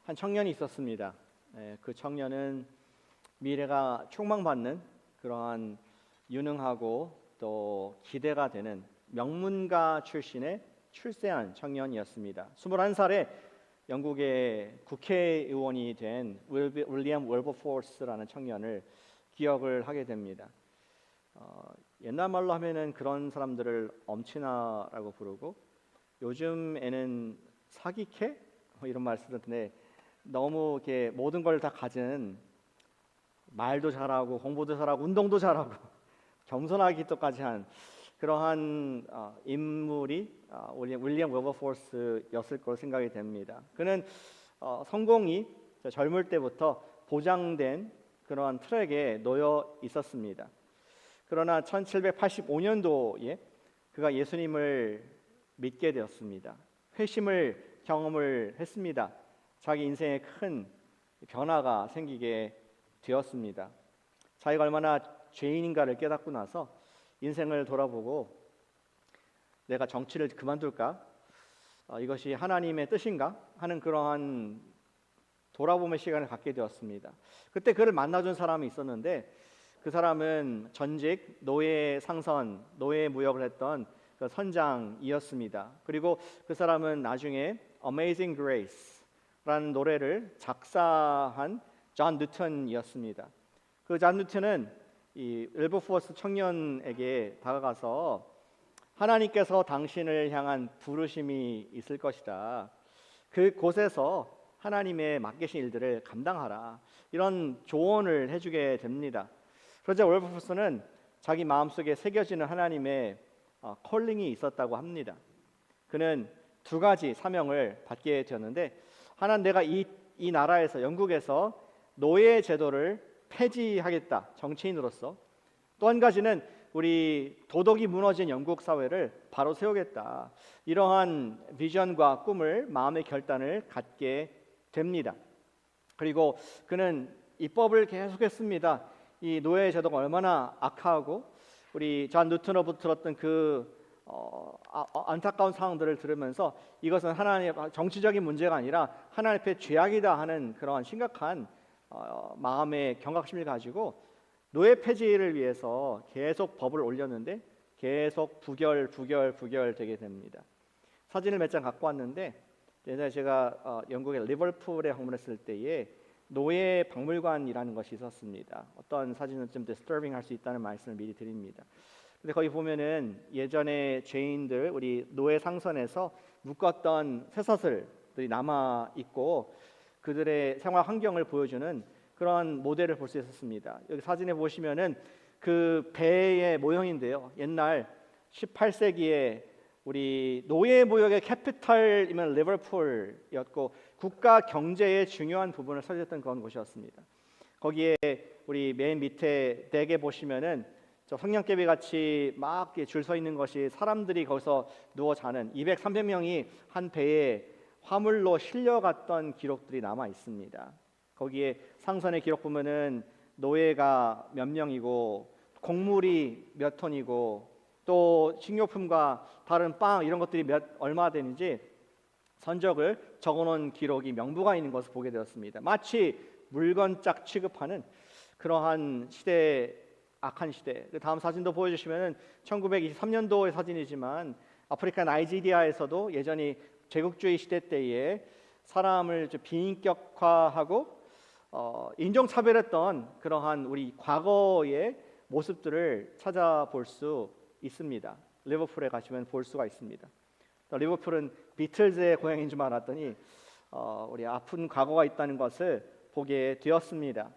한 청년이 있었습니다. 그 청년은 미래가 촉망받는 그러한 유능하고 또 기대가 되는 명문가 출신의 출세한 청년이었습니다. 21살에 영국의 국회의원이 된 윌리엄 웰버포스라는 청년을 기억을 하게 됩니다. 옛날 말로 하면은 그런 사람들을 엄친아라고 부르고, 요즘에는 사기캐 이런 말 쓰던데, 너무 이렇게 모든 걸 다 가진, 말도 잘하고 공부도 잘하고 운동도 잘하고 겸손하기도까지 한 그러한 인물이 윌리엄 웰버포스였을 거로 생각이 됩니다. 그는 성공이 젊을 때부터 보장된 그러한 트랙에 놓여 있었습니다. 그러나 1785년도에 그가 예수님을 믿게 되었습니다. 회심을 경험을 했습니다. 자기 인생에 큰 변화가 생기게 되었습니다. 자기가 얼마나 죄인인가를 깨닫고 나서 인생을 돌아보고, 내가 정치를 그만둘까? 이것이 하나님의 뜻인가? 하는 그러한 돌아봄의 시간을 갖게 되었습니다. 그때 그를 만나준 사람이 있었는데, 그 사람은 전직 노예 상선, 노예 무역을 했던 그 선장이었습니다. 그리고 그 사람은 나중에 Amazing Grace라는 노래를 작사한 존 뉴턴이었습니다. 그 존 뉴턴은 이 웰버포스 청년에게 다가가서 하나님께서 당신을 향한 부르심이 있을 것이다. 그 곳에서 하나님의 맡기신 일들을 감당하라. 이런 조언을 해주게 됩니다. 그러자 웰버포스는 자기 마음속에 새겨지는 하나님의 콜링이 있었다고 합니다. 그는 두 가지 사명을 받게 되었는데, 하나는 내가 이 나라에서, 영국에서 노예 제도를 폐지하겠다, 정치인으로서. 또 한 가지는 우리 도덕이 무너진 영국 사회를 바로 세우겠다. 이러한 비전과 꿈을, 마음의 결단을 갖게 됩니다. 그리고 그는 입법을 계속했습니다. 이 노예 제도가 얼마나 악하고, 우리 존 뉴턴으로부터 들었던 그 안타까운 상황들을 들으면서 이것은 하나님의 정치적인 문제가 아니라 하나님 앞에 죄악이다 하는 그러한 심각한 마음의 경각심을 가지고 노예 폐지를 위해서 계속 법을 올렸는데 계속 부결되게 됩니다. 사진을 몇 장 갖고 왔는데, 예전에 제가 영국의 리버풀에 방문했을 때에 노예 박물관이라는 것이 있었습니다. 어떤 사진은 좀 디스터빙 할 수 있다는 말씀을 미리 드립니다. 근데 거기 보면은 예전에 죄인들, 우리 노예 상선에서 묶었던 쇠사슬들이 남아 있고, 그들의 생활 환경을 보여주는 그런 모델을 볼 수 있었습니다. 여기 사진에 보시면은 그 배의 모형인데요. 옛날 18세기에 우리 노예 무역의 캐피탈이면 리버풀이었고, 국가 경제의 중요한 부분을 차지했던 그런 곳이었습니다. 거기에 우리 맨 밑에 덱에 보시면은 저 성냥개비 같이 막 줄 서 있는 것이, 사람들이 거기서 누워 자는 200, 300명이 한 배에 화물로 실려갔던 기록들이 남아 있습니다. 거기에 상선의 기록 보면은 노예가 몇 명이고, 곡물이 몇 톤이고, 또 식료품과 다른 빵 이런 것들이 얼마 되는지 선적을 적어놓은 기록이 명부가 있는 것을 보게 되었습니다. 마치 물건짝 취급하는 그러한 시대, 악한 시대. 다음 사진도 보여주시면은 1923년도의 사진이지만, 아프리카 나이지리아에서도 예전이 제국주의 시대 때에 사람을 비인격화하고 인종차별했던 그러한 우리 과거의 모습들을 찾아볼 수 있습니다. 리버풀에 가시면 볼 수가 있습니다. 리버풀은 비틀즈의 고향인 줄 알았더니 우리 아픈 과거가 있다는 것을 보게 되었습니다.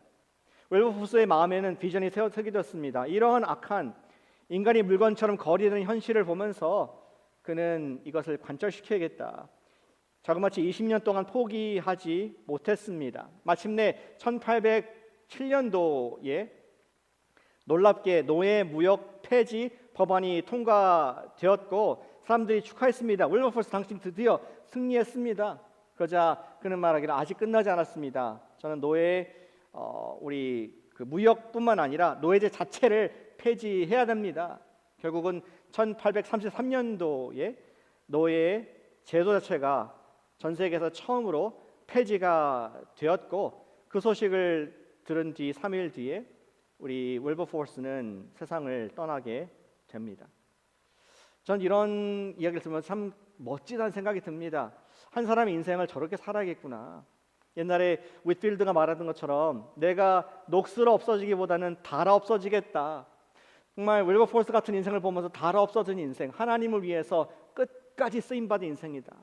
웰버포스의 마음에는 비전이 새겨졌습니다. 이러한 악한, 인간이 물건처럼 거리는 현실을 보면서 그는 이것을 관철시켜야겠다. 자그마치 20년 동안 포기하지 못했습니다. 마침내 1807년도에 놀랍게 노예 무역 폐지 법안이 통과되었고, 사람들이 축하했습니다. 웰버포스, 당신 드디어 승리했습니다. 그러자 그는 말하기를, 아직 끝나지 않았습니다. 저는 우리 그 무역뿐만 아니라 노예제 자체를 폐지해야 됩니다. 결국은 1833년도에 노예 제도 자체가 전 세계에서 처음으로 폐지가 되었고 그 소식을 들은 뒤 3일 뒤에 우리 윌버포스는 세상을 떠나게 됩니다. 전 이런 이야기를 들으면 참 멋지다는 생각이 듭니다. 한 사람의 인생을 저렇게 살아야겠구나. 옛날에 윗필드가 말하던 것처럼 내가 녹슬어 없어지기보다는 닳아 없어지겠다. 정말 윌버포스 같은 인생을 보면서 닳아 없어진 인생, 하나님을 위해서 끝까지 쓰임받은 인생이다.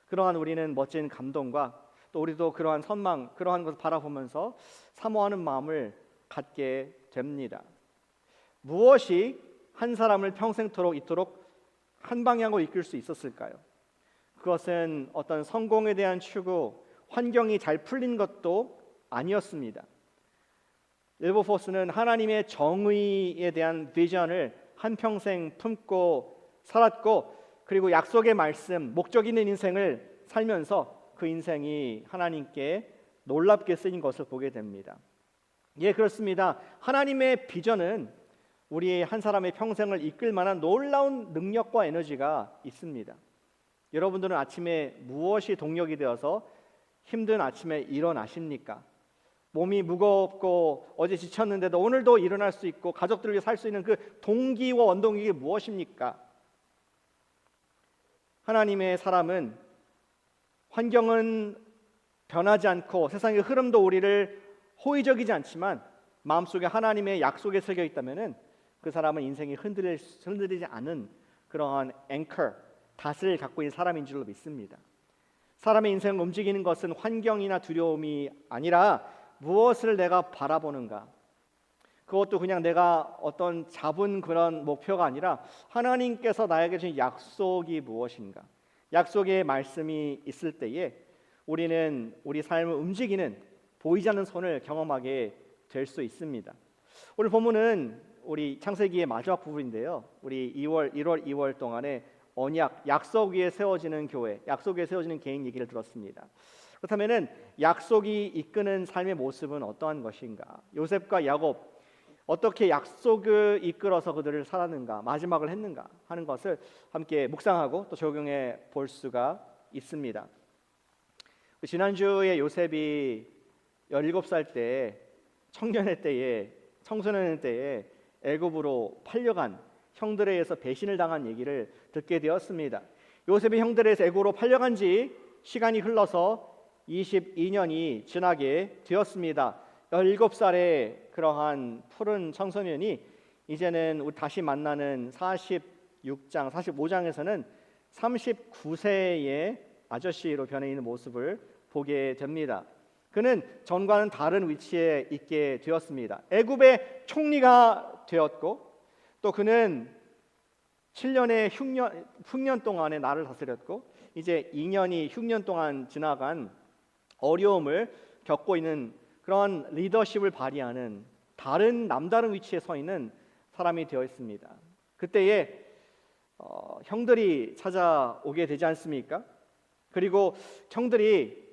그러한 우리는 멋진 감동과 또 우리도 그러한 선망, 그러한 것을 바라보면서 사모하는 마음을 갖게 됩니다. 무엇이 한 사람을 평생토록 이토록 한 방향으로 이끌 수 있었을까요? 그것은 어떤 성공에 대한 추구, 환경이 잘 풀린 것도 아니었습니다. 윌버포스는 하나님의 정의에 대한 비전을 한평생 품고 살았고, 그리고 약속의 말씀, 목적 있는 인생을 살면서 그 인생이 하나님께 놀랍게 쓰인 것을 보게 됩니다. 예, 그렇습니다. 하나님의 비전은 우리 한 사람의 평생을 이끌 만한 놀라운 능력과 에너지가 있습니다. 여러분들은 아침에 무엇이 동력이 되어서 힘든 아침에 일어나십니까? 몸이 무겁고 어제 지쳤는데도 오늘도 일어날 수 있고 가족들을 위해 살 수 있는 그 동기와 원동력이 무엇입니까? 하나님의 사람은 환경은 변하지 않고 세상의 흐름도 우리를 호의적이지 않지만 마음속에 하나님의 약속이 새겨 있다면은 그 사람은 인생이 흔들리지 않은 그러한 앵커, 닷을 갖고 있는 사람인 줄로 믿습니다. 사람의 인생을 움직이는 것은 환경이나 두려움이 아니라 무엇을 내가 바라보는가. 그것도 그냥 내가 어떤 잡은 그런 목표가 아니라 하나님께서 나에게 주신 약속이 무엇인가. 약속의 말씀이 있을 때에 우리는 우리 삶을 움직이는 보이지 않는 손을 경험하게 될 수 있습니다. 오늘 본문은 우리 창세기의 마지막 부분인데요. 우리 1월, 2월 동안에 언약, 약속 위에 세워지는 교회, 약속 위에 세워지는 개인 얘기를 들었습니다. 그렇다면은 약속이 이끄는 삶의 모습은 어떠한 것인가? 요셉과 야곱 어떻게 약속을 이끌어서 그들을 살았는가, 마지막을 했는가 하는 것을 함께 묵상하고 또 적용해 볼 수가 있습니다. 지난주에 요셉이 17살 때, 청년의 때에, 청소년의 때에 애굽으로 팔려간 형들에 의해서 배신을 당한 얘기를 듣게 되었습니다. 요셉이 형들에 의해서 애굽으로 팔려간 지 시간이 흘러서 22년이 지나게 되었습니다. 17살의 그러한 푸른 청소년이 이제는 우리 다시 만나는 46장, 45장에서는 39세의 아저씨로 변해 있는 모습을 보게 됩니다. 그는 전과는 다른 위치에 있게 되었습니다. 애굽의 총리가 되었고 또 그는 7년의 흉년 동안의 나를 다스렸고 이제 2년이 흉년 동안 지나간 어려움을 겪고 있는 그런 리더십을 발휘하는 남다른 위치에 서 있는 사람이 되어 있습니다. 그때에 형들이 찾아오게 되지 않습니까? 그리고 형들이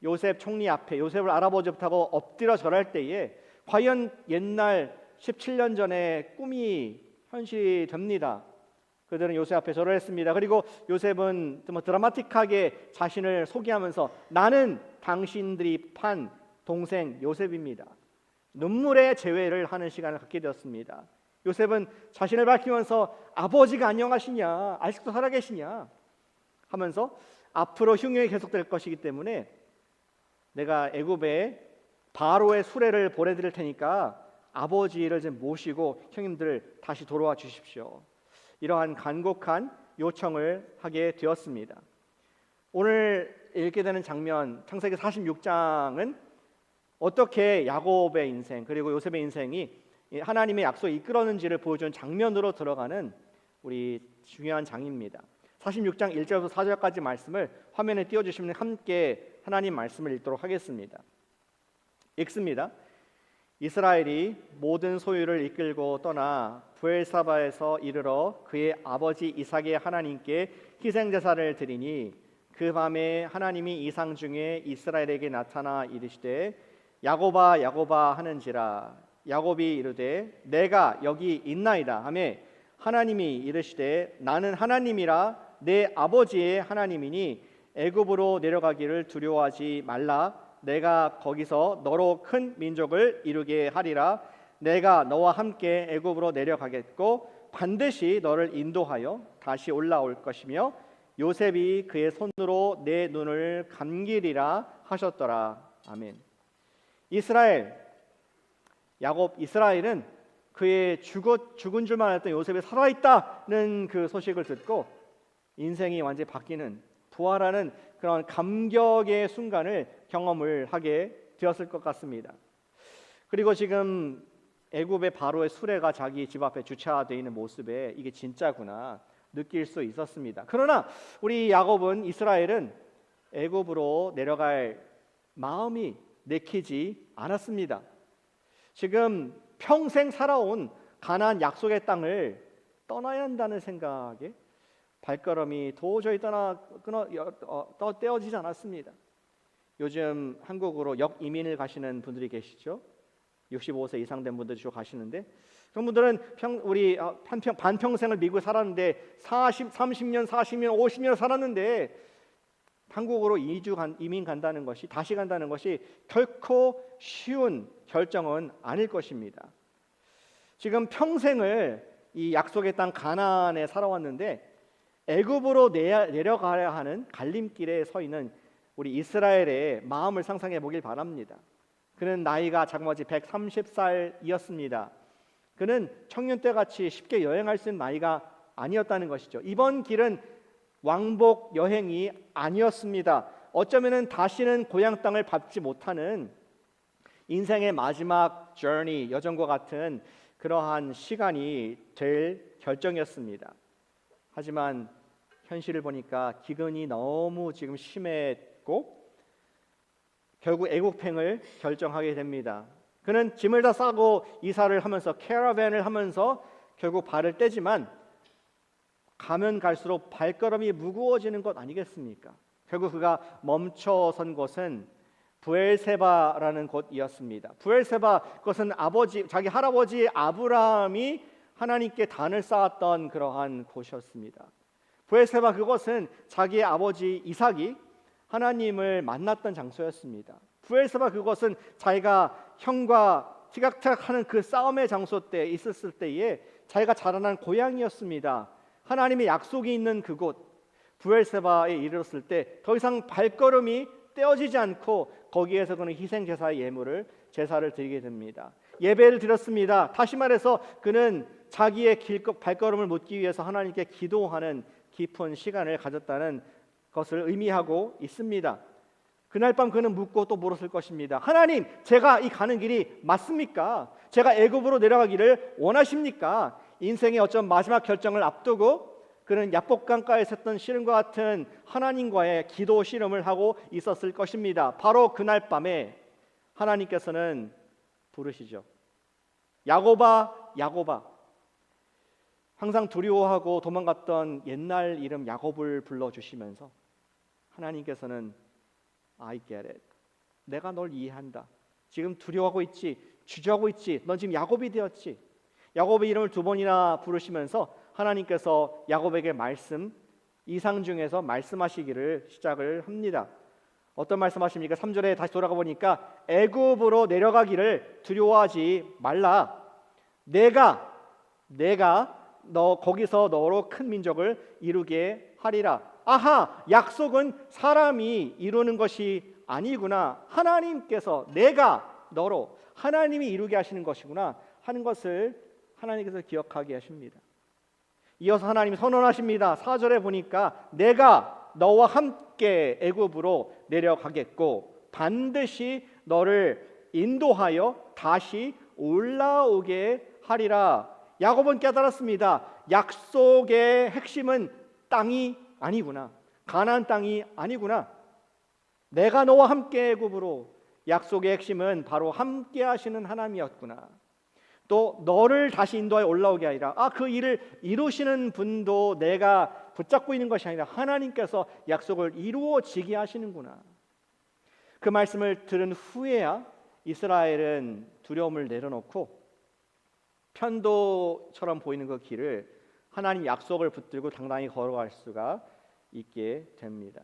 요셉 총리 앞에 요셉을 알아보지 못하고 엎드려 절할 때에 과연 옛날 17년 전의 꿈이 현실이 됩니다. 그들은 요셉 앞에 절을 했습니다. 그리고 요셉은 드라마틱하게 자신을 소개하면서 나는 당신들이 판 동생 요셉입니다. 눈물의 재회를 하는 시간을 갖게 되었습니다. 요셉은 자신을 밝히면서 아버지가 안녕하시냐, 아직도 살아계시냐 하면서 앞으로 흉년이 계속될 것이기 때문에 내가 애굽에 바로의 수레를 보내드릴 테니까 아버지를 좀 모시고 형님들 다시 돌아와 주십시오. 이러한 간곡한 요청을 하게 되었습니다. 오늘 읽게 되는 장면, 창세기 46장은 어떻게 야곱의 인생 그리고 요셉의 인생이 하나님의 약속을 이끌었는지를 보여주는 장면으로 들어가는 우리 중요한 장입니다. 46장 1절부터 4절까지 말씀을 화면에 띄워주시면 함께 하나님 말씀을 읽도록 하겠습니다. 읽습니다. 이스라엘이 모든 소유를 이끌고 떠나 브엘사바에서 이르러 그의 아버지 이삭의 하나님께 희생제사를 드리니 그 밤에 하나님이 이상 중에 이스라엘에게 나타나 이르시되 야곱아 야곱아 하는지라. 야곱이 이르되 내가 여기 있나이다 하매 하나님이 이르시되 나는 하나님이라 내 아버지의 하나님이니 애굽으로 내려가기를 두려워하지 말라. 내가 거기서 너로 큰 민족을 이루게 하리라. 내가 너와 함께 애굽으로 내려가겠고 반드시 너를 인도하여 다시 올라올 것이며 요셉이 그의 손으로 내 눈을 감기리라 하셨더라. 아멘. 이스라엘은 그의 죽은 줄만 알았던 요셉이 살아있다는 그 소식을 듣고 인생이 완전히 바뀌는, 부활하는 그런 감격의 순간을 경험을 하게 되었을 것 같습니다. 그리고 지금 애굽의 바로의 수레가 자기 집 앞에 주차되어 있는 모습에 이게 진짜구나 느낄 수 있었습니다. 그러나 우리 이스라엘은 애굽으로 내려갈 마음이 내키지 않았습니다. 지금 평생 살아온 가나안 약속의 땅을 떠나야 한다는 생각에 발걸음이 도저히 떼어지지 않았습니다. 요즘 한국으로 역이민을 가시는 분들이 계시죠. 65세 이상 된 분들이 주로 가시는데, 그런 분들은 반평생을 미국에 살았는데 30년, 40년, 50년 살았는데 한국으로 이민 간다는 것이, 다시 간다는 것이 결코 쉬운 결정은 아닐 것입니다. 지금 평생을 이 약속의 땅 가나안에 살아왔는데 애굽으로 내려가야 하는 갈림길에 서 있는 우리 이스라엘의 마음을 상상해 보길 바랍니다. 그는 나이가 자그마치 130살이었습니다. 그는 청년 때 같이 쉽게 여행할 수 있는 나이가 아니었다는 것이죠. 이번 길은 왕복 여행이 아니었습니다. 어쩌면은 다시는 고향 땅을 밟지 못하는 인생의 마지막 여정과 같은 그러한 시간이 될 결정이었습니다. 하지만 현실을 보니까 기근이 너무 지금 심했고 결국 애국행을 결정하게 됩니다. 그는 짐을 다 싸고 이사를 하면서 캐러밴을 하면서 결국 발을 떼지만 가면 갈수록 발걸음이 무거워지는 것 아니겠습니까? 결국 그가 멈춰선 곳은 브엘세바라는 곳이었습니다. 브엘세바, 그것은 자기 할아버지 아브라함이 하나님께 단을 쌓았던 그러한 곳이었습니다. 브엘세바, 그것은 자기의 아버지 이삭이 하나님을 만났던 장소였습니다. 브엘세바, 그것은 자기가 형과 티각타각하는 그 싸움의 장소 때 있었을 때에 자기가 자라난 고향이었습니다. 하나님의 약속이 있는 그곳 브엘세바에 이르렀을 때 더 이상 발걸음이 떼어지지 않고 거기에서 그는 희생 제사의 제사를 드리게 됩니다. 예배를 드렸습니다. 다시 말해서 그는 자기의 발걸음을 묻기 위해서 하나님께 기도하는 깊은 시간을 가졌다는 것을 의미하고 있습니다. 그날 밤 그는 묻고 또 물었을 것입니다. 하나님, 제가 이 가는 길이 맞습니까? 제가 애굽으로 내려가기를 원하십니까? 인생의 어떤 마지막 결정을 앞두고 그는 야복강가에 섰던 씨름과 같은 하나님과의 기도 씨름을 하고 있었을 것입니다. 바로 그날 밤에 하나님께서는 부르시죠. 야곱아, 야곱아. 항상 두려워하고 도망갔던 옛날 이름 야곱을 불러주시면서 하나님께서는 I get it. 내가 널 이해한다. 지금 두려워하고 있지, 주저하고 있지. 넌 지금 야곱이 되었지. 야곱의 이름을 2번이나 부르시면서 하나님께서 야곱에게 이상 중에서 말씀하시기를 시작을 합니다. 어떤 말씀하십니까? 3절에 다시 돌아가 보니까 애굽으로 내려가기를 두려워하지 말라. 내가 너 거기서 너로 큰 민족을 이루게 하리라. 아하, 약속은 사람이 이루는 것이 아니구나. 하나님께서 내가 너로 하나님이 이루게 하시는 것이구나 하는 것을 하나님께서 기억하게 하십니다. 이어서 하나님이 선언하십니다. 4절에 보니까 내가 너와 함께 애굽으로 내려가겠고 반드시 너를 인도하여 다시 올라오게 하리라. 야곱은 깨달았습니다. 약속의 핵심은 땅이 아니구나. 가나안 땅이 아니구나. 내가 너와 함께 애굽으로, 약속의 핵심은 바로 함께 하시는 하나님이었구나. 또 너를 다시 인도하여 올라오게 하리라. 그 일을 이루시는 분도 내가 붙잡고 있는 것이 아니라 하나님께서 약속을 이루어지게 하시는구나. 그 말씀을 들은 후에야 이스라엘은 두려움을 내려놓고 편도처럼 보이는 그 길을 하나님 약속을 붙들고 당당히 걸어갈 수가 있게 됩니다.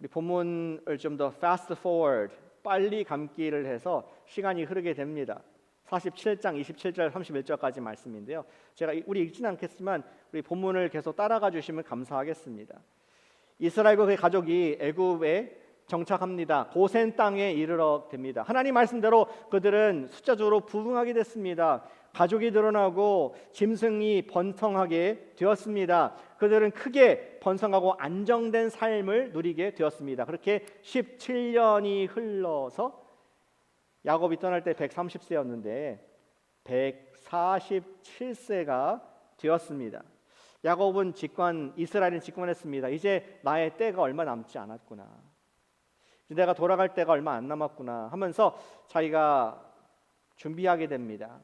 우리 본문을 좀 더 fast forward, 빨리 감기를 해서 시간이 흐르게 됩니다. 47장 27절 31절까지 말씀인데요. 제가 우리 읽지는 않겠지만 우리 본문을 계속 따라가 주시면 감사하겠습니다. 이스라엘과 그의 가족이 애굽에 정착합니다. 고센 땅에 이르러 됩니다. 하나님 말씀대로 그들은 숫자적으로 부흥하게 됐습니다. 가족이 늘어나고 짐승이 번성하게 되었습니다. 그들은 크게 번성하고 안정된 삶을 누리게 되었습니다. 그렇게 17년이 흘러서 야곱이 떠날 때 130세였는데 147세가 되었습니다. 야곱은 이스라엘은 직관했습니다. 이제 나의 때가 얼마 남지 않았구나. 이제 내가 돌아갈 때가 얼마 안 남았구나 하면서 자기가 준비하게 됩니다.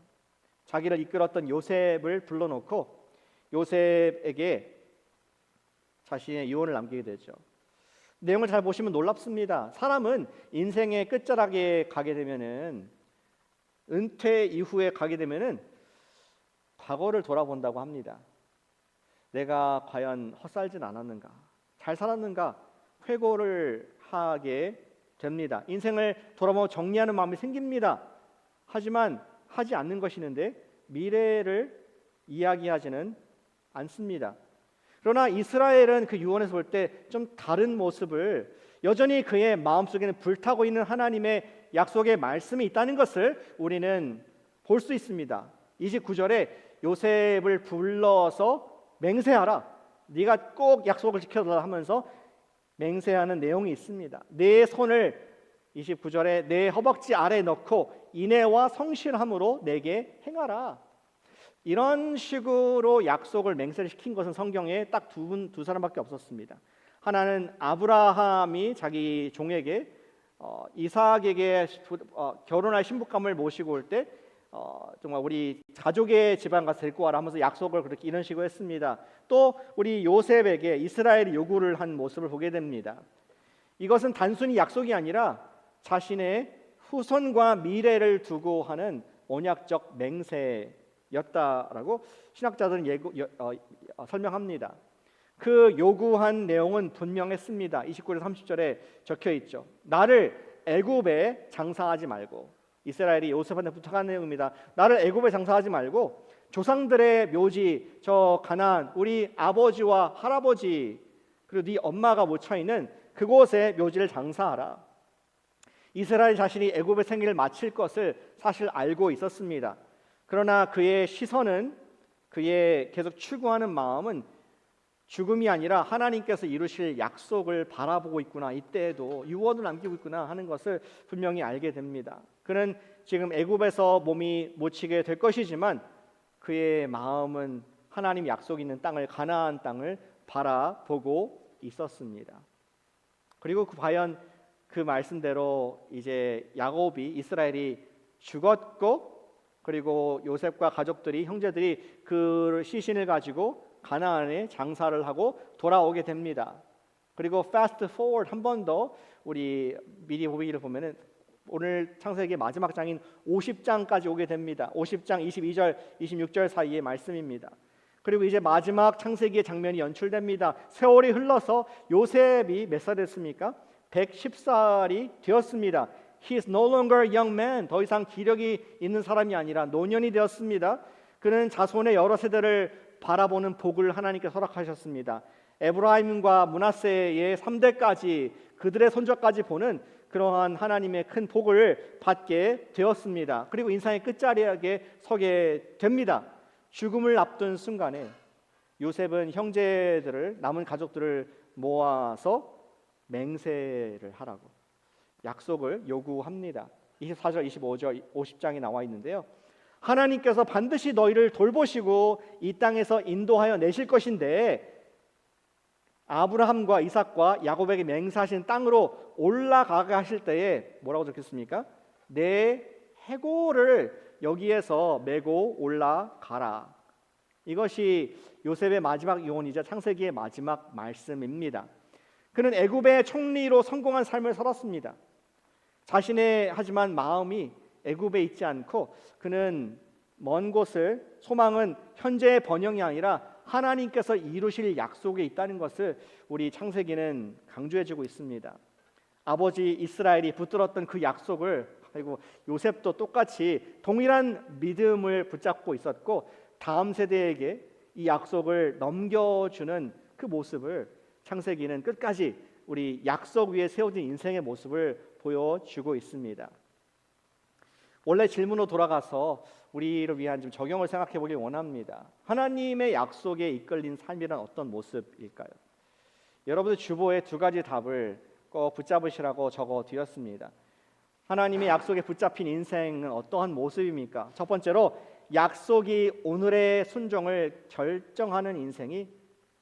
자기를 이끌었던 요셉을 불러놓고 요셉에게 자신의 유언을 남기게 되죠. 내용을 잘 보시면 놀랍습니다. 사람은 인생의 끝자락에 가게 되면은, 은퇴 이후에 가게 되면은 과거를 돌아본다고 합니다. 내가 과연 헛살진 않았는가, 잘 살았는가 회고를 하게 됩니다. 인생을 돌아보고 정리하는 마음이 생깁니다. 하지만 하지 않는 것이는데 미래를 이야기하지는 않습니다. 그러나 이스라엘은 그 유언에서 볼 때 좀 다른 모습을, 여전히 그의 마음속에는 불타고 있는 하나님의 약속의 말씀이 있다는 것을 우리는 볼 수 있습니다. 29절에 요셉을 불러서 맹세하라, 네가 꼭 약속을 지켜달라 하면서 맹세하는 내용이 있습니다. 내 손을 29절에 내 허벅지 아래에 넣고 인애와 성실함으로 내게 행하라. 이런 식으로 약속을 맹세를 시킨 것은 성경에 딱 두 사람밖에 없었습니다. 하나는 아브라함이 자기 종에게 이삭에게 결혼할 신부감을 모시고 올 때 정말 우리 가족의 집안 가서 데리고 와라 하면서 약속을 그렇게 이런 식으로 했습니다. 또 우리 요셉에게 이스라엘이 요구를 한 모습을 보게 됩니다. 이것은 단순히 약속이 아니라 자신의 후손과 미래를 두고 하는 언약적 맹세였다라고 신학자들은 설명합니다. 그 요구한 내용은 분명했습니다. 29절 30절에 적혀 있죠. 나를 애굽에 장사하지 말고, 이스라엘이 요셉한테 부탁한 내용입니다. 나를 애굽에 장사하지 말고 조상들의 묘지, 저 가나안, 우리 아버지와 할아버지 그리고 네 엄마가 묻혀 있는 그곳에 묘지를 장사하라. 이스라엘 자신이 애굽의 생애를 마칠 것을 사실 알고 있었습니다. 그러나 그의 시선은, 그의 계속 추구하는 마음은 죽음이 아니라 하나님께서 이루실 약속을 바라보고 있구나, 이때에도 유언을 남기고 있구나 하는 것을 분명히 알게 됩니다. 그는 지금 애굽에서 몸이 묻히게 될 것이지만 그의 마음은 하나님 약속 있는 땅을, 가나안 땅을 바라보고 있었습니다. 그리고 과연 그 말씀대로 이제 야곱이, 이스라엘이 죽었고, 그리고 요셉과 가족들이, 형제들이 그 시신을 가지고 가나안에 장사를 하고 돌아오게 됩니다. 그리고 fast forward 한 번 더 우리 미리 보기를 보면은 오늘 창세기 마지막 장인 50장까지 오게 됩니다. 50장 22절 26절 사이의 말씀입니다. 그리고 이제 마지막 창세기의 장면이 연출됩니다. 세월이 흘러서 요셉이 몇 살 됐습니까? 110살이 되었습니다. He is no longer a young man. 더 이상 기력이 있는 사람이 아니라 노년이 되었습니다. 그는 자손의 여러 세대를 바라보는 복을 하나님께 허락하셨습니다. 에브라임과 므낫세의 3대까지, 그들의 손자까지 보는 그러한 하나님의 큰 복을 받게 되었습니다. 그리고 인생의 끝자리에 서게 됩니다. 죽음을 앞둔 순간에 요셉은 형제들을, 남은 가족들을 모아서 맹세를 하라고 약속을 요구합니다. 24절, 25절, 50장에 나와 있는데요. 하나님께서 반드시 너희를 돌보시고 이 땅에서 인도하여 내실 것인데, 아브라함과 이삭과 야곱에게 맹세하신 땅으로 올라가게 하실 때에 뭐라고 적혔습니까? 내 해골을 여기에서 메고 올라가라. 이것이 요셉의 마지막 유언이자 창세기의 마지막 말씀입니다. 그는 애굽의 총리로 성공한 삶을 살았습니다. 자신의 하지만 마음이 애굽에 있지 않고 그는 먼 곳을, 소망은 현재의 번영이 아니라 하나님께서 이루실 약속이 있다는 것을 우리 창세기는 강조해주고 있습니다. 아버지 이스라엘이 붙들었던 그 약속을, 그리고 요셉도 똑같이 동일한 믿음을 붙잡고 있었고 다음 세대에게 이 약속을 넘겨주는 그 모습을 창세기는 끝까지 우리 약속 위에 세워진 인생의 모습을 보여주고 있습니다. 원래 질문으로 돌아가서 우리를 위한 좀 적용을 생각해 보길 원합니다. 하나님의 약속에 이끌린 삶이란 어떤 모습일까요? 여러분들 주보에 두 가지 답을 꼭 붙잡으시라고 적어드렸습니다. 하나님의 약속에 붙잡힌 인생은 어떠한 모습입니까? 첫 번째로 약속이 오늘의 순종을 결정하는 인생이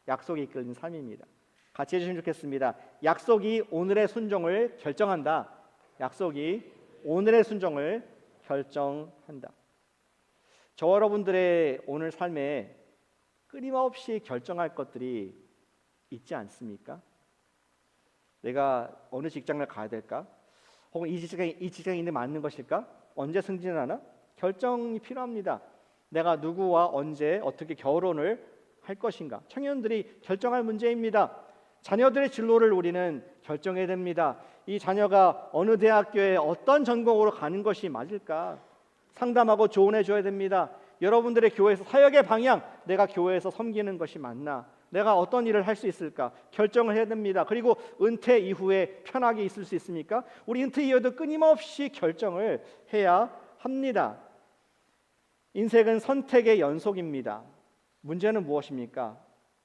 약속에 이끌린 삶입니다. 같이 해주시면 좋겠습니다. 약속이 오늘의 순종을 결정한다. 약속이 오늘의 순종을 결정한다. 저와 여러분들의 오늘 삶에 끊임없이 결정할 것들이 있지 않습니까? 내가 어느 직장을 가야 될까? 혹은 이 직장이 있는 데 맞는 것일까? 언제 승진하나? 결정이 필요합니다. 내가 누구와 언제 어떻게 결혼을 할 것인가? 청년들이 결정할 문제입니다. 자녀들의 진로를 우리는 결정해야 됩니다. 이 자녀가 어느 대학교에 어떤 전공으로 가는 것이 맞을까? 상담하고 조언해 줘야 됩니다. 여러분들의 교회에서 사역의 방향, 내가 교회에서 섬기는 것이 맞나? 내가 어떤 일을 할 수 있을까? 결정을 해야 됩니다. 그리고 은퇴 이후에 편하게 있을 수 있습니까? 우리 은퇴 이후에도 끊임없이 결정을 해야 합니다. 인생은 선택의 연속입니다. 문제는 무엇입니까?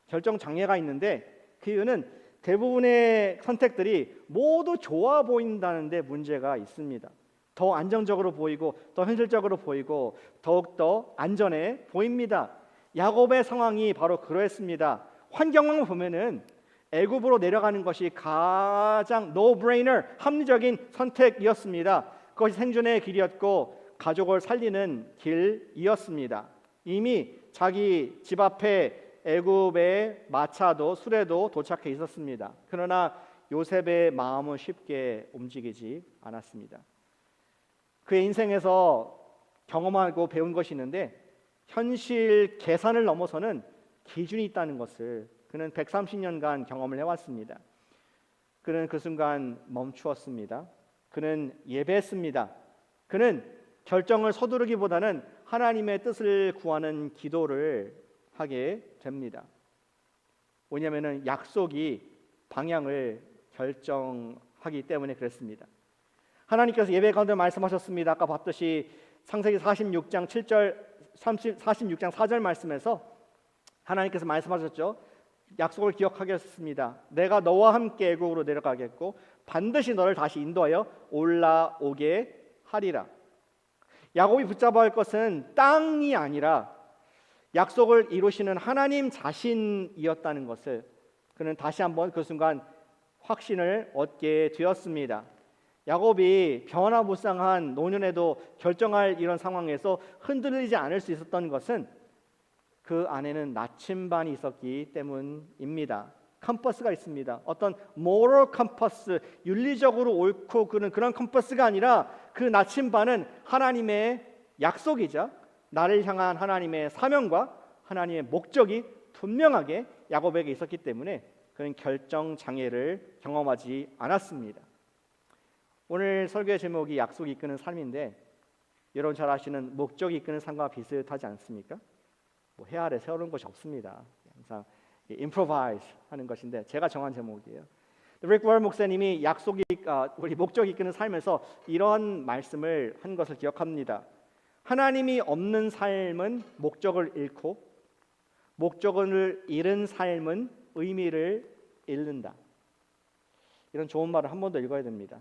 결정 장애가 있는데 그 이유는 대부분의 선택들이 모두 좋아 보인다는데 문제가 있습니다. 더 안정적으로 보이고 더 현실적으로 보이고 더욱더 안전해 보입니다. 야곱의 상황이 바로 그러했습니다. 환경만 보면은 애굽으로 내려가는 것이 가장 no-brainer, 합리적인 선택이었습니다. 그것이 생존의 길이었고 가족을 살리는 길이었습니다. 이미 자기 집 앞에 애굽의 마차도 수레도 도착해 있었습니다. 그러나 요셉의 마음은 쉽게 움직이지 않았습니다. 그의 인생에서 경험하고 배운 것이 있는데 현실 계산을 넘어서는 기준이 있다는 것을 그는 130년간 경험을 해왔습니다. 그는 그 순간 멈추었습니다. 그는 예배했습니다. 그는 결정을 서두르기보다는 하나님의 뜻을 구하는 기도를 하게 됩니다. 왜냐하면 약속이 방향을 결정하기 때문에 그랬습니다. 하나님께서 예배 가운데 말씀하셨습니다. 아까 봤듯이 창세기 46장 7절 46장 4절 말씀에서 하나님께서 말씀하셨죠. 약속을 기억하겠습니다. 내가 너와 함께 애국으로 내려가겠고 반드시 너를 다시 인도하여 올라오게 하리라. 야곱이 붙잡아야 할 것은 땅이 아니라 약속을 이루시는 하나님 자신이었다는 것을 그는 다시 한번 그 순간 확신을 얻게 되었습니다. 야곱이 변화무쌍한 노년에도 결정할 이런 상황에서 흔들리지 않을 수 있었던 것은 그 안에는 나침반이 있었기 때문입니다. 컴퍼스가 있습니다. 어떤 moral compass, 윤리적으로 옳고 그런 컴퍼스가 아니라 그 나침반은 하나님의 약속이자 나를 향한 하나님의 사명과 하나님의 목적이 분명하게 야곱에게 있었기 때문에 그는 결정 장애를 경험하지 않았습니다. 오늘 설교의 제목이 약속이 이끄는 삶인데 여러분 잘 아시는 목적이 이끄는 삶과 비슷하지 않습니까? 뭐 해 아래 세우는 것이 없습니다. 항상 improvise 하는 것인데 제가 정한 제목이에요. 릭 월 목사님이 우리 목적이 이끄는 삶에서 이런 말씀을 한 것을 기억합니다. 하나님이 없는 삶은 목적을 잃고 목적을 잃은 삶은 의미를 잃는다. 이런 좋은 말을 한 번 더 읽어야 됩니다.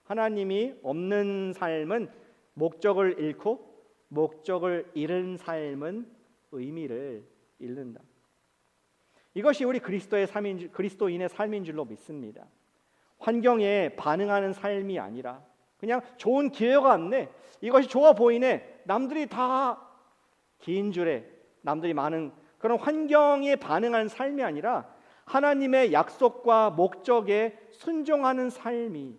하나님이 없는 삶은 목적을 잃고 목적을 잃은 삶은 의미를 잃는다. 이것이 우리 그리스도인의 삶인 줄로 믿습니다. 환경에 반응하는 삶이 아니라 그냥 좋은 기회가 왔네, 이것이 좋아 보이네, 남들이 다 긴 줄에 남들이 많은 그런 환경에 반응하는 삶이 아니라 하나님의 약속과 목적에 순종하는 삶이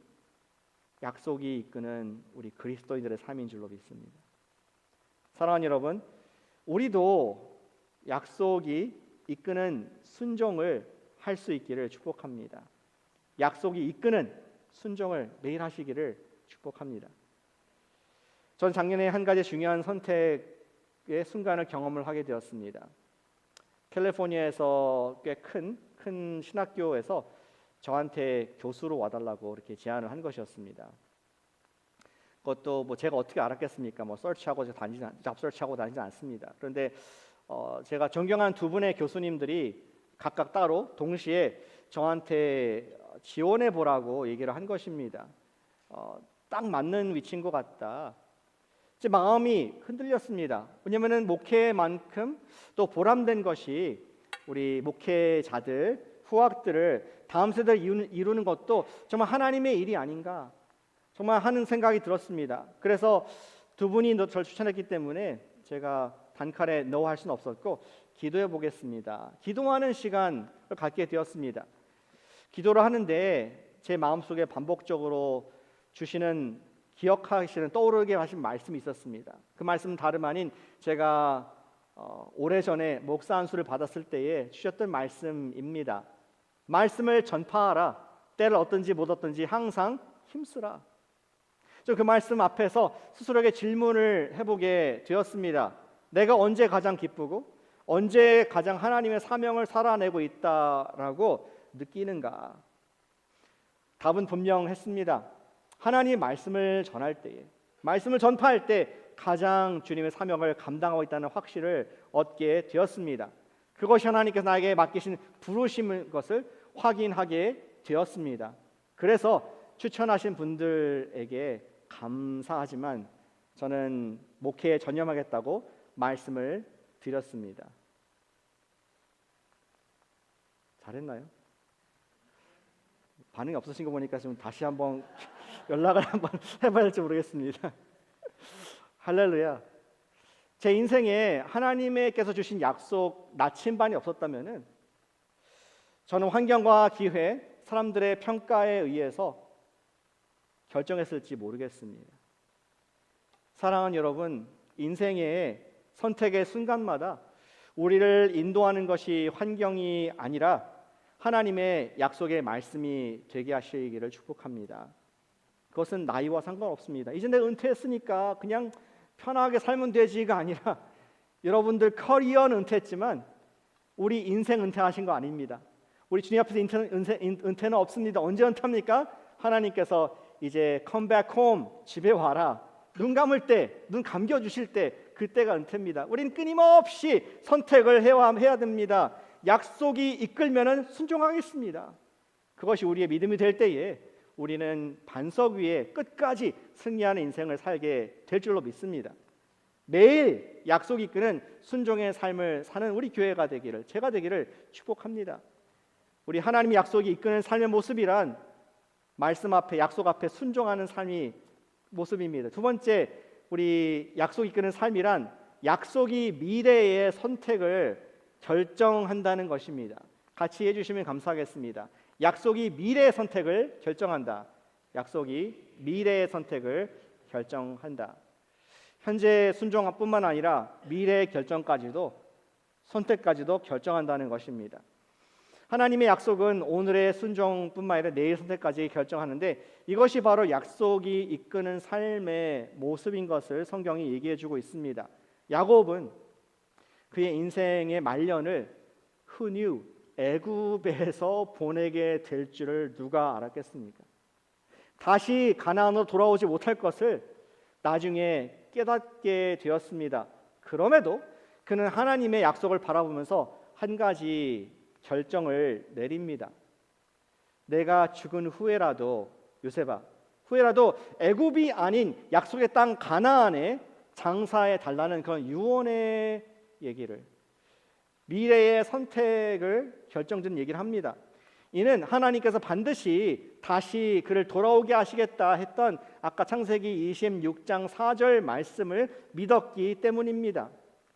약속이 이끄는 우리 그리스도인들의 삶인 줄로 믿습니다. 사랑하는 여러분, 우리도 약속이 이끄는 순종을 할 수 있기를 축복합니다. 약속이 이끄는 순종을 매일 하시기를 축복합니다. 전 작년에 한 가지 중요한 선택의 순간을 경험을 하게 되었습니다. 캘리포니아에서 꽤 큰 신학교에서 저한테 교수로 와달라고 이렇게 제안을 한 것이었습니다. 그것도 뭐 제가 어떻게 알았겠습니까? 뭐 서치하고 잡서치하고 다니지 않습니다. 그런데 제가 존경하는 두 분의 교수님들이 각각 따로 동시에 저한테 지원해 보라고 얘기를 한 것입니다. 딱 맞는 위치인 것 같다. 제 마음이 흔들렸습니다. 왜냐하면 목회만큼 또 보람된 것이 우리 목회자들, 후학들을 다음 세대를 이루는 것도 정말 하나님의 일이 아닌가 정말 하는 생각이 들었습니다. 그래서 두 분이 저를 추천했기 때문에 제가 단칼에 no 할 수는 없었고 기도해 보겠습니다. 기도하는 시간을 갖게 되었습니다. 기도를 하는데 제 마음속에 반복적으로 주시는 기억하시는 떠오르게 하신 말씀이 있었습니다. 그 말씀은 다름 아닌 제가 오래전에 목사 안수를 받았을 때에 주셨던 말씀입니다. 말씀을 전파하라. 때를 얻든지 못 얻든지 항상 힘쓰라. 저 그 말씀 앞에서 스스로에게 질문을 해보게 되었습니다. 내가 언제 가장 기쁘고 언제 가장 하나님의 사명을 살아내고 있다라고 느끼는가? 답은 분명했습니다. 하나님의 말씀을 전할 때에, 말씀을 전파할 때 가장 주님의 사명을 감당하고 있다는 확신을 얻게 되었습니다. 그것이 하나님께서 나에게 맡기신 부르심인 것을 확인하게 되었습니다. 그래서 추천하신 분들에게 감사하지만 저는 목회에 전념하겠다고 말씀을 드렸습니다. 잘했나요? 반응이 없으신 거 보니까 좀 다시 한번 연락을 한번 해봐야 할지 모르겠습니다. 할렐루야. 제 인생에 하나님께서 주신 약속 나침반이 없었다면은 저는 환경과 기회, 사람들의 평가에 의해서 결정했을지 모르겠습니다. 사랑하는 여러분, 인생의 선택의 순간마다 우리를 인도하는 것이 환경이 아니라 하나님의 약속의 말씀이 되게 하시기를 축복합니다. 그것은 나이와 상관없습니다. 이제 내가 은퇴했으니까 그냥 편하게 살면 되지가 아니라 여러분들 커리어는 은퇴했지만 우리 인생 은퇴하신 거 아닙니다. 우리 주님 앞에서 은퇴는 없습니다. 언제 은퇴합니까? 하나님께서 이제 come back home, 집에 와라. 눈 감을 때, 눈 감겨주실 때 그때가 은퇴입니다. 우리는 끊임없이 선택을 해야 됩니다. 약속이 이끌면은 순종하겠습니다. 그것이 우리의 믿음이 될 때에 우리는 반석 위에 끝까지 승리하는 인생을 살게 될 줄로 믿습니다. 매일 약속이 이끄는 순종의 삶을 사는 우리 교회가 되기를, 제가 되기를 축복합니다. 우리 하나님의 약속이 이끄는 삶의 모습이란 말씀 앞에, 약속 앞에 순종하는 삶이 모습입니다. 두 번째, 우리 약속이 이끄는 삶이란 약속이 미래의 선택을 결정한다는 것입니다. 같이 해주시면 감사하겠습니다. 약속이 미래의 선택을 결정한다. 약속이 미래의 선택을 결정한다. 현재 순종뿐만 아니라 미래의 결정까지도, 선택까지도 결정한다는 것입니다. 하나님의 약속은 오늘의 순종뿐만 아니라 내일 선택까지 결정하는데 이것이 바로 약속이 이끄는 삶의 모습인 것을 성경이 얘기해주고 있습니다. 야곱은 그의 인생의 말년을 흔히 애굽에서 보내게 될 줄을 누가 알았겠습니까? 다시 가나안으로 돌아오지 못할 것을 나중에 깨닫게 되었습니다. 그럼에도 그는 하나님의 약속을 바라보면서 한 가지 결정을 내립니다. 내가 죽은 후에라도, 요셉아, 후에라도 애굽이 아닌 약속의 땅 가나안에 장사해 달라는 그런 유언의 얘기를, 미래의 선택을 결정짓는 얘기를 합니다. 이는 하나님께서 반드시 다시 그를 돌아오게 하시겠다 했던 아까 창세기 26장 4절 말씀을 믿었기 때문입니다.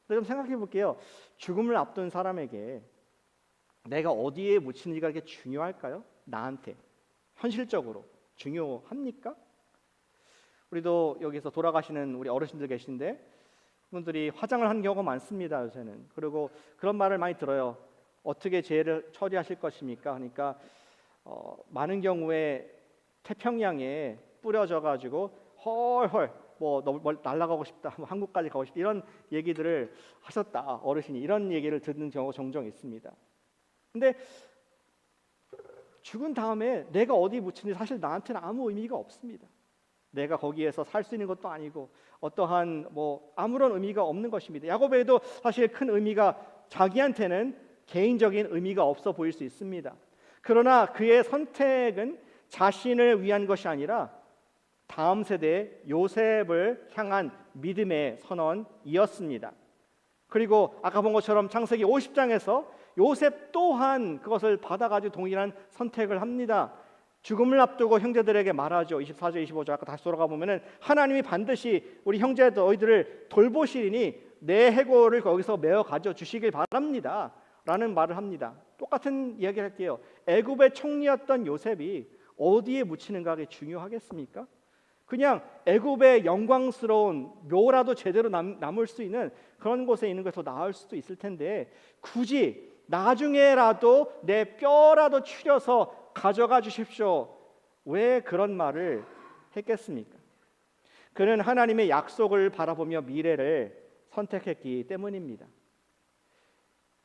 좀 생각해 볼게요. 죽음을 앞둔 사람에게 내가 어디에 묻히는지가 그렇게 중요할까요? 나한테 현실적으로 중요합니까? 우리도 여기서 돌아가시는 우리 어르신들 계신데 그분들이 화장을 하는 경우가 많습니다. 요새는. 그리고 그런 말을 많이 들어요. 어떻게 죄를 처리하실 것입니까? 그러니까 많은 경우에 태평양에 뿌려져 가지고 헐헐 뭐 너무 날아가고 싶다, 뭐 한국까지 가고 싶다 이런 얘기들을 하셨다. 어르신이 이런 얘기를 듣는 경우가 종종 있습니다. 근데 죽은 다음에 내가 어디 묻힌지 사실 나한테는 아무 의미가 없습니다. 내가 거기에서 살 수 있는 것도 아니고 어떠한 뭐 아무런 의미가 없는 것입니다. 야고보에도 사실 큰 의미가 자기한테는 개인적인 의미가 없어 보일 수 있습니다. 그러나 그의 선택은 자신을 위한 것이 아니라 다음 세대 요셉을 향한 믿음의 선언이었습니다. 그리고 아까 본 것처럼 창세기 50장에서 요셉 또한 그것을 받아가지고 동일한 선택을 합니다. 죽음을 앞두고 형제들에게 말하죠. 24절 25절 아까 다시 돌아가 보면은 하나님이 반드시 우리 형제 너희들을 돌보시리니 내 해골을 거기서 메어 가져 주시길 바랍니다 라는 말을 합니다. 똑같은 이야기를 할게요. 애굽의 총리였던 요셉이 어디에 묻히는가 게 중요하겠습니까? 그냥 애굽의 영광스러운 묘라도 제대로 남을 수 있는 그런 곳에 있는 것이 더 나을 수도 있을 텐데 굳이 나중에라도 내 뼈라도 추려서 가져가 주십시오. 왜 그런 말을 했겠습니까? 그는 하나님의 약속을 바라보며 미래를 선택했기 때문입니다.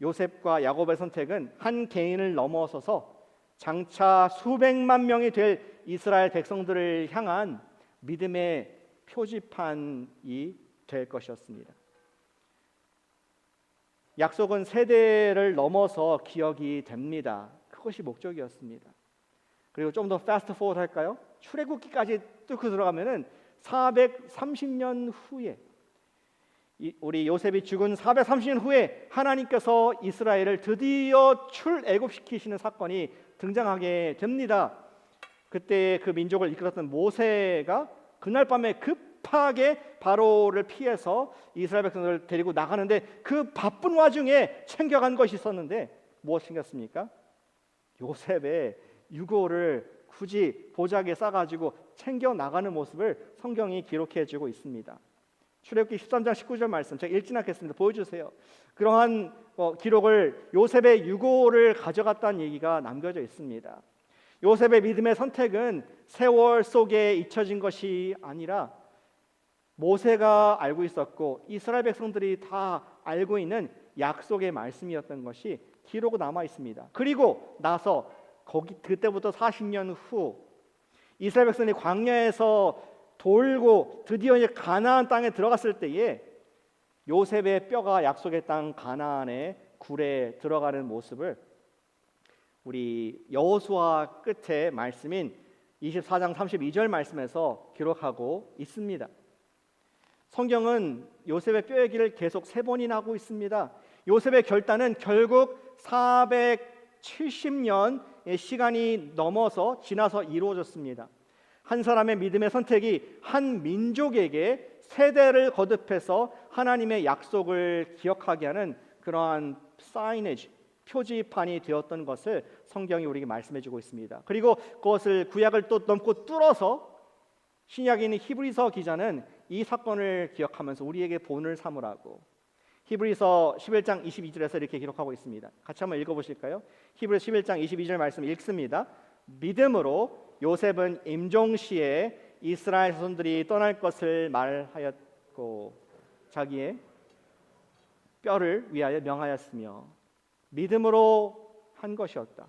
요셉과 야곱의 선택은 한 개인을 넘어서서 장차 수백만 명이 될 이스라엘 백성들을 향한 믿음의 표지판이 될 것이었습니다. 약속은 세대를 넘어서 기억이 됩니다. 그것이 목적이었습니다. 그리고 좀 더 패스트 포워드 할까요? 출애굽기까지 뚫고 들어가면은 430년 후에 우리 요셉이 죽은 430년 후에 하나님께서 이스라엘을 드디어 출애굽시키시는 사건이 등장하게 됩니다. 그때 그 민족을 이끌었던 모세가 그날 밤에 급하게 바로를 피해서 이스라엘 백성들을 데리고 나가는데 그 바쁜 와중에 챙겨간 것이 있었는데 무엇 챙겼습니까? 요셉의 유고를 굳이 보자기에 싸가지고 챙겨 나가는 모습을 성경이 기록해주고 있습니다. 출애굽기 13장 19절 말씀 제가 읽진 않겠습니다. 보여주세요. 그러한 기록을 요셉의 유고를 가져갔다는 얘기가 남겨져 있습니다. 요셉의 믿음의 선택은 세월 속에 잊혀진 것이 아니라 모세가 알고 있었고 이스라엘 백성들이 다 알고 있는 약속의 말씀이었던 것이 기록으로 남아 있습니다. 그리고 나서 그때부터 40년 후 이스라엘 백성이 광야에서 돌고 드디어 이제 가나안 땅에 들어갔을 때에 요셉의 뼈가 약속의 땅 가나안의 굴에 들어가는 모습을 우리 여호수아 끝에 말씀인 24장 32절 말씀에서 기록하고 있습니다. 성경은 요셉의 뼈 얘기를 계속 3번이나 하고 있습니다. 요셉의 결단은 결국 470년의 시간이 넘어서 지나서 이루어졌습니다. 한 사람의 믿음의 선택이 한 민족에게 세대를 거듭해서 하나님의 약속을 기억하게 하는 그러한 사이니지, 표지판이 되었던 것을 성경이 우리에게 말씀해주고 있습니다. 그리고 그것을 구약을 또 넘고 뚫어서 신약에 있는 히브리서 기자는 이 사건을 기억하면서 우리에게 본을 삼으라고 히브리서 11장 22절에서 이렇게 기록하고 있습니다. 같이 한번 읽어보실까요? 히브리서 11장 22절 말씀 읽습니다. 믿음으로 요셉은 임종시에 이스라엘 자손들이 떠날 것을 말하였고 자기의 뼈를 위하여 명하였으며 믿음으로 한 것이었다.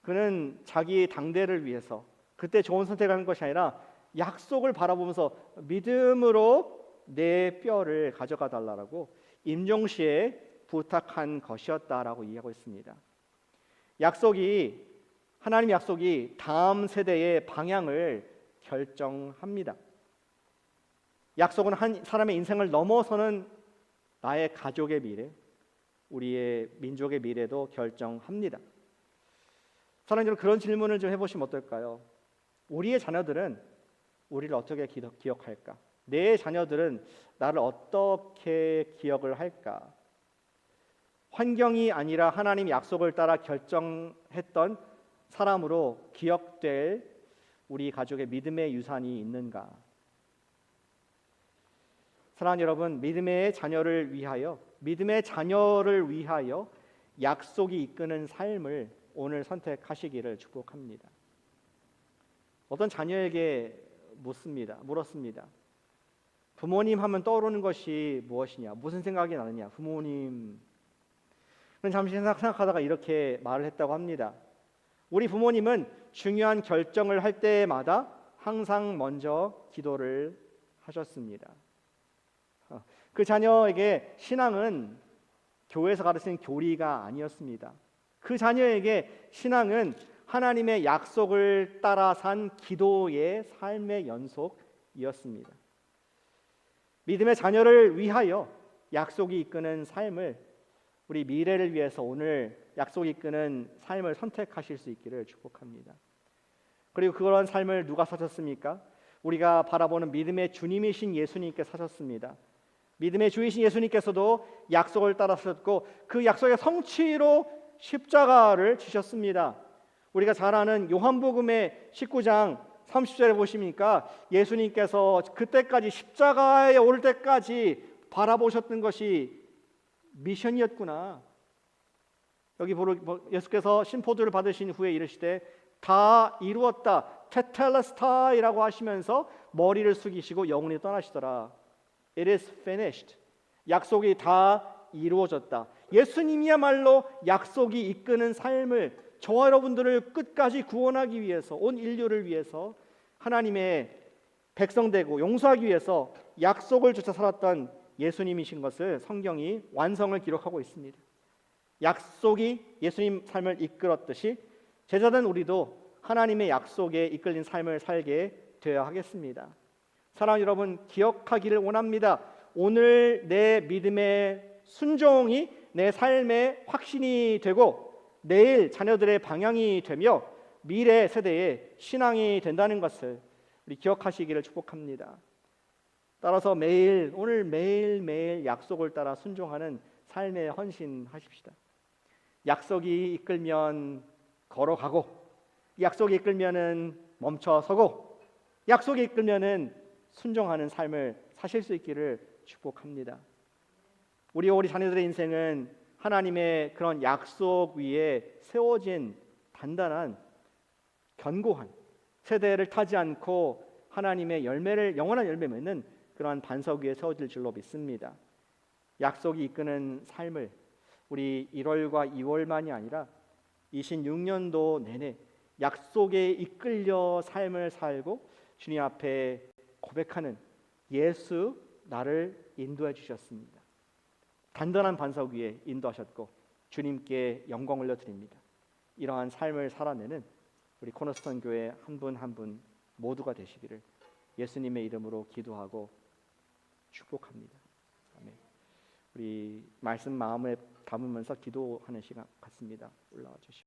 그는 자기 당대를 위해서 그때 좋은 선택을 한 것이 아니라 약속을 바라보면서 믿음으로 내 뼈를 가져가 달라고 임종시에 부탁한 것이었다라고 이해하고 있습니다. 하나님의 약속이 다음 세대의 방향을 결정합니다. 약속은 한 사람의 인생을 넘어서는 나의 가족의 미래, 우리의 민족의 미래도 결정합니다. 사랑하는 여러분, 그런 질문을 좀 해보시면 어떨까요? 우리의 자녀들은 우리를 어떻게 기억할까? 내 자녀들은 나를 어떻게 기억을 할까? 환경이 아니라 하나님의 약속을 따라 결정했던 사람으로 기억될 우리 가족의 믿음의 유산이 있는가? 사랑하는 여러분, 믿음의 자녀를 위하여 약속이 이끄는 삶을 오늘 선택하시기를 축복합니다. 어떤 자녀에게 물었습니다. 부모님 하면 떠오르는 것이 무엇이냐? 무슨 생각이 나느냐? 부모님. 잠시 생각하다가 이렇게 말을 했다고 합니다. 우리 부모님은 중요한 결정을 할 때마다 항상 먼저 기도를 하셨습니다. 그 자녀에게 신앙은 교회에서 가르치는 교리가 아니었습니다. 그 자녀에게 신앙은 하나님의 약속을 따라 산 기도의 삶의 연속이었습니다. 믿음의 자녀를 위하여 약속이 이끄는 삶을, 우리 미래를 위해서 오늘 약속이 이끄는 삶을 선택하실 수 있기를 축복합니다. 그리고 그런 삶을 누가 사셨습니까? 우리가 바라보는 믿음의 주님이신 예수님께 사셨습니다. 믿음의 주이신 예수님께서도 약속을 따라 사셨고 그 약속의 성취로 십자가를 지셨습니다. 우리가 잘 아는 요한복음의 19장 30절에 보시니까 예수님께서 그때까지 십자가에 오를 때까지 바라보셨던 것이 미션이었구나. 여기 예수께서 심포도를 받으신 후에 이르시되 다 이루었다 테텔레스타이라고 하시면서 머리를 숙이시고 영원히 떠나시더라. It is finished. 약속이 다 이루어졌다. 예수님이야말로 약속이 이끄는 삶을, 저와 여러분들을 끝까지 구원하기 위해서, 온 인류를 위해서 하나님의 백성 되고 용서하기 위해서 약속을 쫓아 살았던 예수님이신 것을 성경이 완성을 기록하고 있습니다. 약속이 예수님 삶을 이끌었듯이 제자된 우리도 하나님의 약속에 이끌린 삶을 살게 되어야 하겠습니다. 사랑하는 여러분, 기억하기를 원합니다. 오늘 내 믿음의 순종이 내 삶의 확신이 되고 내일 자녀들의 방향이 되며 미래 세대의 신앙이 된다는 것을 우리 기억하시기를 축복합니다. 따라서 오늘 매일매일 약속을 따라 순종하는 삶에 헌신하십시다. 약속이 이끌면 걸어가고, 약속이 이끌면은 멈춰서고, 약속이 이끌면은 순종하는 삶을 사실 수 있기를 축복합니다. 우리 자녀들의 인생은 하나님의 그런 약속 위에 세워진 단단한 견고한, 세대를 타지 않고 하나님의 영원한 열매 맺는 그러한 반석 위에 세워질 줄로 믿습니다. 약속이 이끄는 삶을 우리 1월과 2월만이 아니라 26년도 내내 약속에 이끌려 삶을 살고 주님 앞에 고백하는 예수 나를 인도해 주셨습니다. 단단한 반석 위에 인도하셨고 주님께 영광 올려드립니다. 이러한 삶을 살아내는 우리 코너스톤 교회 한 분 한 분 모두가 되시기를 예수님의 이름으로 기도하고 축복합니다. 아멘. 우리 말씀 마음에 담으면서 기도하는 시간 갖습니다. 올라와 주시고.